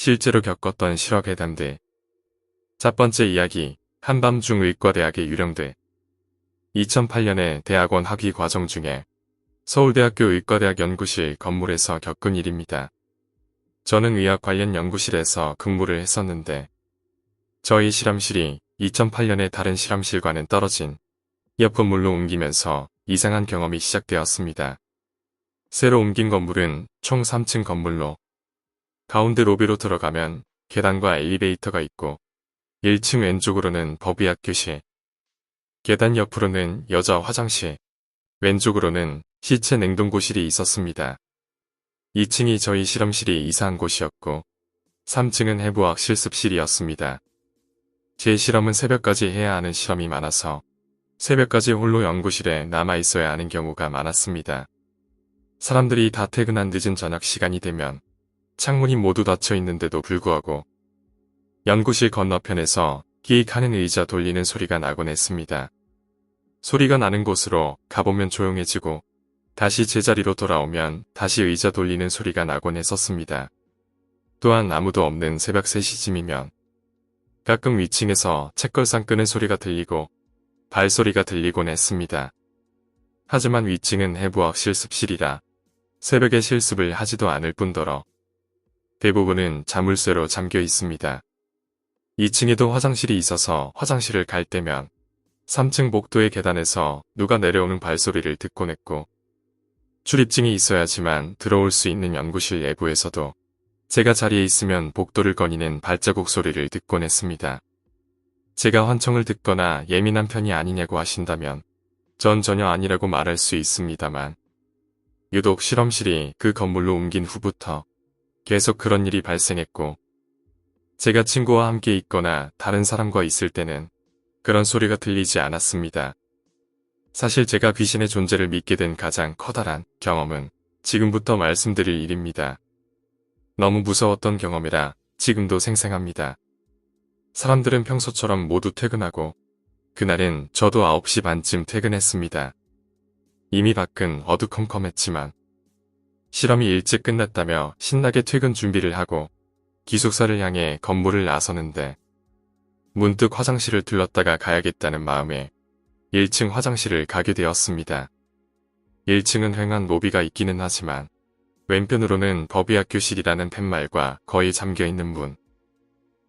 실제로 겪었던 실화 괴담들. 첫 번째 이야기, 한밤중 의과대학의 유령들. 2008년에 대학원 학위 과정 중에 서울대학교 의과대학 연구실 건물에서 겪은 일입니다. 저는 의학 관련 연구실에서 근무를 했었는데 저희 실험실이 2008년에 다른 실험실과는 떨어진 옆 건물로 옮기면서 이상한 경험이 시작되었습니다. 새로 옮긴 건물은 총 3층 건물로 가운데 로비로 들어가면 계단과 엘리베이터가 있고 1층 왼쪽으로는 법의학 교실, 계단 옆으로는 여자 화장실, 왼쪽으로는 시체 냉동고실이 있었습니다. 2층이 저희 실험실이 이사한 곳이었고 3층은 해부학 실습실이었습니다. 제 실험은 새벽까지 해야 하는 실험이 많아서 새벽까지 홀로 연구실에 남아있어야 하는 경우가 많았습니다. 사람들이 다 퇴근한 늦은 저녁 시간이 되면 창문이 모두 닫혀 있는데도 불구하고 연구실 건너편에서 기익하는 의자 돌리는 소리가 나곤 했습니다. 소리가 나는 곳으로 가보면 조용해지고 다시 제자리로 돌아오면 다시 의자 돌리는 소리가 나곤 했었습니다. 또한 아무도 없는 새벽 3시쯤이면 가끔 위층에서 책걸상 끄는 소리가 들리고 발소리가 들리곤 했습니다. 하지만 위층은 해부학 실습실이라 새벽에 실습을 하지도 않을 뿐더러 대부분은 자물쇠로 잠겨 있습니다. 2층에도 화장실이 있어서 화장실을 갈 때면 3층 복도의 계단에서 누가 내려오는 발소리를 듣곤 했고 출입증이 있어야지만 들어올 수 있는 연구실 내부에서도 제가 자리에 있으면 복도를 거니는 발자국 소리를 듣곤 했습니다. 제가 환청을 듣거나 예민한 편이 아니냐고 하신다면 전 전혀 아니라고 말할 수 있습니다만 유독 실험실이 그 건물로 옮긴 후부터 계속 그런 일이 발생했고 제가 친구와 함께 있거나 다른 사람과 있을 때는 그런 소리가 들리지 않았습니다. 사실 제가 귀신의 존재를 믿게 된 가장 커다란 경험은 지금부터 말씀드릴 일입니다. 너무 무서웠던 경험이라 지금도 생생합니다. 사람들은 평소처럼 모두 퇴근하고 그날은 저도 9시 반쯤 퇴근했습니다. 이미 밖은 어두컴컴했지만 실험이 일찍 끝났다며 신나게 퇴근 준비를 하고 기숙사를 향해 건물을 나서는데 문득 화장실을 들렀다가 가야겠다는 마음에 1층 화장실을 가게 되었습니다. 1층은 휑한 로비가 있기는 하지만 왼편으로는 법의학 교실이라는 팻말과 거의 잠겨있는 문,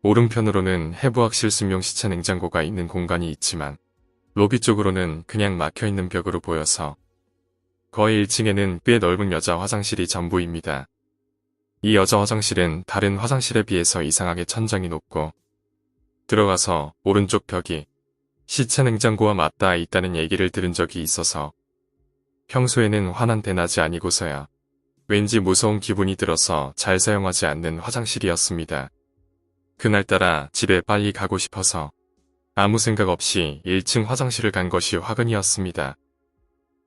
오른편으로는 해부학 실습용 시체 냉장고가 있는 공간이 있지만 로비 쪽으로는 그냥 막혀있는 벽으로 보여서 거의 1층에는 꽤 넓은 여자 화장실이 전부입니다. 이 여자 화장실은 다른 화장실에 비해서 이상하게 천장이 높고 들어가서 오른쪽 벽이 시체 냉장고와 맞닿아 있다는 얘기를 들은 적이 있어서 평소에는 환한 대낮이 아니고서야 왠지 무서운 기분이 들어서 잘 사용하지 않는 화장실이었습니다. 그날따라 집에 빨리 가고 싶어서 아무 생각 없이 1층 화장실을 간 것이 화근이었습니다.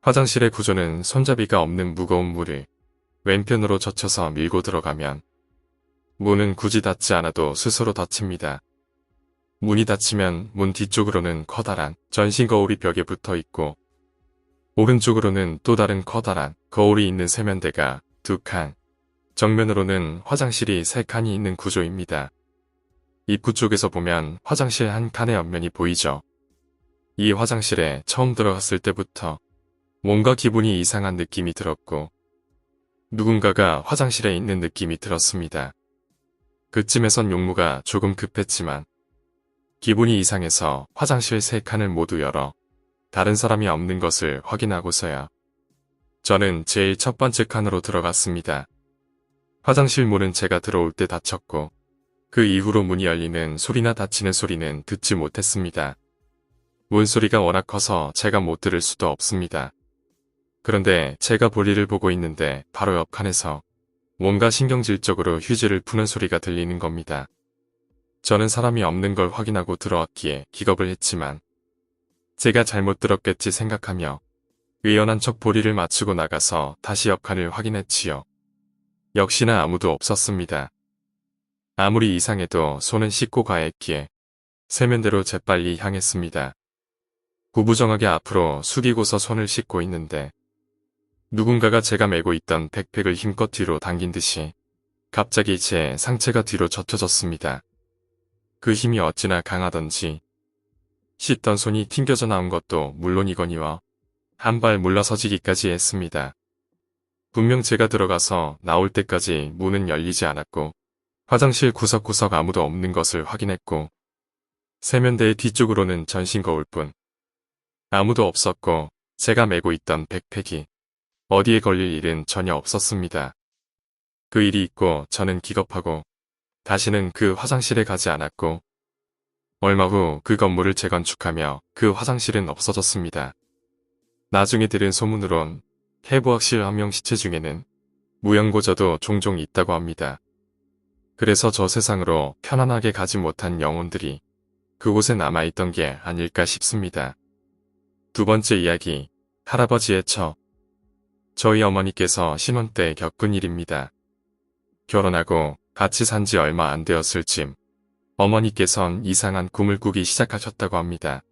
화장실의 구조는 손잡이가 없는 무거운 문을 왼편으로 젖혀서 밀고 들어가면 문은 굳이 닫지 않아도 스스로 닫힙니다. 문이 닫히면 문 뒤쪽으로는 커다란 전신 거울이 벽에 붙어 있고 오른쪽으로는 또 다른 커다란 거울이 있는 세면대가 2칸, 정면으로는 화장실이 3칸이 있는 구조입니다. 입구 쪽에서 보면 화장실 한 칸의 옆면이 보이죠. 이 화장실에 처음 들어갔을 때부터 뭔가 기분이 이상한 느낌이 들었고 누군가가 화장실에 있는 느낌이 들었습니다. 그쯤에선 용무가 조금 급했지만 기분이 이상해서 화장실 3칸을 모두 열어 다른 사람이 없는 것을 확인하고서야 저는 제일 첫 번째 칸으로 들어갔습니다. 화장실 문은 제가 들어올 때 닫혔고 그 이후로 문이 열리는 소리나 닫히는 소리는 듣지 못했습니다. 문소리가 워낙 커서 제가 못 들을 수도 없습니다. 그런데 제가 볼일을 보고 있는데 바로 옆 칸에서 뭔가 신경질적으로 휴지를 푸는 소리가 들리는 겁니다. 저는 사람이 없는 걸 확인하고 들어왔기에 기겁을 했지만 제가 잘못 들었겠지 생각하며 의연한 척 볼일을 마치고 나가서 다시 옆 칸을 확인했지요. 역시나 아무도 없었습니다. 아무리 이상해도 손은 씻고 가야 했기에 세면대로 재빨리 향했습니다. 구부정하게 앞으로 숙이고서 손을 씻고 있는데 누군가가 제가 메고 있던 백팩을 힘껏 뒤로 당긴 듯이 갑자기 제 상체가 뒤로 젖혀졌습니다. 그 힘이 어찌나 강하던지 씻던 손이 튕겨져 나온 것도 물론이거니와 한 발 물러서지기까지 했습니다. 분명 제가 들어가서 나올 때까지 문은 열리지 않았고 화장실 구석구석 아무도 없는 것을 확인했고 세면대의 뒤쪽으로는 전신 거울뿐 아무도 없었고 제가 메고 있던 백팩이 어디에 걸릴 일은 전혀 없었습니다. 그 일이 있고 저는 기겁하고 다시는 그 화장실에 가지 않았고 얼마 후 그 건물을 재건축하며 그 화장실은 없어졌습니다. 나중에 들은 소문으론 해부학실 한 명 시체 중에는 무연고자도 종종 있다고 합니다. 그래서 저 세상으로 편안하게 가지 못한 영혼들이 그곳에 남아있던 게 아닐까 싶습니다. 두 번째 이야기, 할아버지의 처. 저희 어머니께서 신혼 때 겪은 일입니다. 결혼하고 같이 산 지 얼마 안 되었을 쯤 어머니께선 이상한 꿈을 꾸기 시작하셨다고 합니다.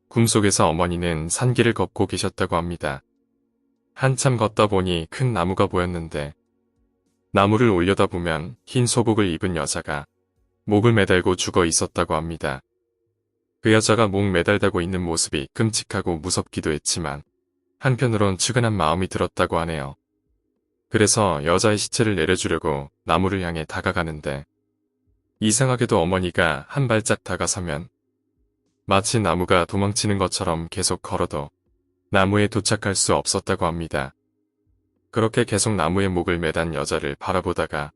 꿈속에서 어머니는 산길을 걷고 계셨다고 합니다. 한참 걷다 보니 큰 나무가 보였는데 나무를 올려다보면 흰 소복을 입은 여자가 목을 매달고 죽어 있었다고 합니다. 그 여자가 목 매달다고 있는 모습이 끔찍하고 무섭기도 했지만 한편으론 측은한 마음이 들었다고 하네요. 그래서 여자의 시체를 내려주려고 나무를 향해 다가가는데 이상하게도 어머니가 한 발짝 다가서면 마치 나무가 도망치는 것처럼 계속 걸어도 나무에 도착할 수 없었다고 합니다. 그렇게 계속 나무에 목을 매단 여자를 바라보다가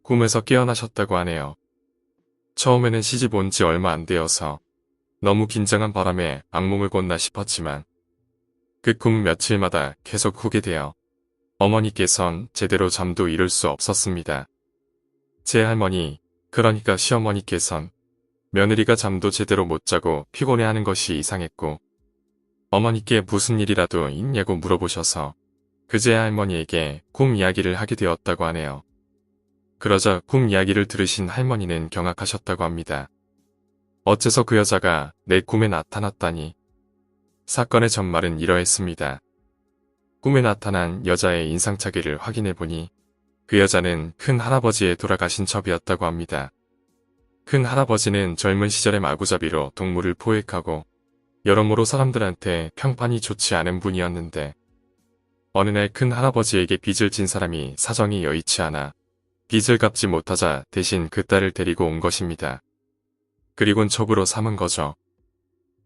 꿈에서 깨어나셨다고 하네요. 처음에는 시집 온 지 얼마 안 되어서 너무 긴장한 바람에 악몽을 꿨나 싶었지만 그 꿈 며칠마다 계속 꾸게 되어 어머니께선 제대로 잠도 이룰 수 없었습니다. 제 할머니, 그러니까 시어머니께선 며느리가 잠도 제대로 못 자고 피곤해하는 것이 이상했고 어머니께 무슨 일이라도 있냐고 물어보셔서 그제야 할머니에게 꿈 이야기를 하게 되었다고 하네요. 그러자 꿈 이야기를 들으신 할머니는 경악하셨다고 합니다. 어째서 그 여자가 내 꿈에 나타났다니. 사건의 전말은 이러했습니다. 꿈에 나타난 여자의 인상착의를 확인해보니 그 여자는 큰 할아버지의 돌아가신 첩이었다고 합니다. 큰 할아버지는 젊은 시절의 마구잡이로 동물을 포획하고 여러모로 사람들한테 평판이 좋지 않은 분이었는데 어느 날 큰 할아버지에게 빚을 진 사람이 사정이 여의치 않아 빚을 갚지 못하자 대신 그 딸을 데리고 온 것입니다. 그리곤 첩으로 삼은 거죠.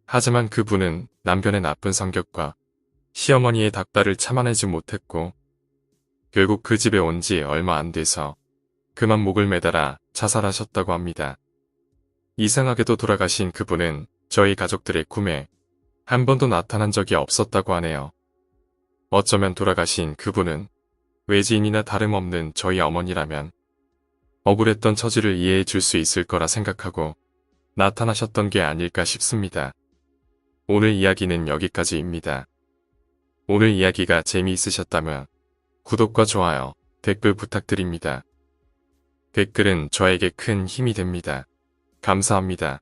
하지만 그분은 남편의 나쁜 성격과 시어머니의 닥달을 참아내지 못했고 결국 그 집에 온 지 얼마 안 돼서 그만 목을 매달아 자살하셨다고 합니다. 이상하게도 돌아가신 그분은 저희 가족들의 꿈에 한 번도 나타난 적이 없었다고 하네요. 어쩌면 돌아가신 그분은 외지인이나 다름없는 저희 어머니라면 억울했던 처지를 이해해 줄 수 있을 거라 생각하고 나타나셨던 게 아닐까 싶습니다. 오늘 이야기는 여기까지입니다. 오늘 이야기가 재미있으셨다면 구독과 좋아요, 댓글 부탁드립니다. 댓글은 저에게 큰 힘이 됩니다. 감사합니다.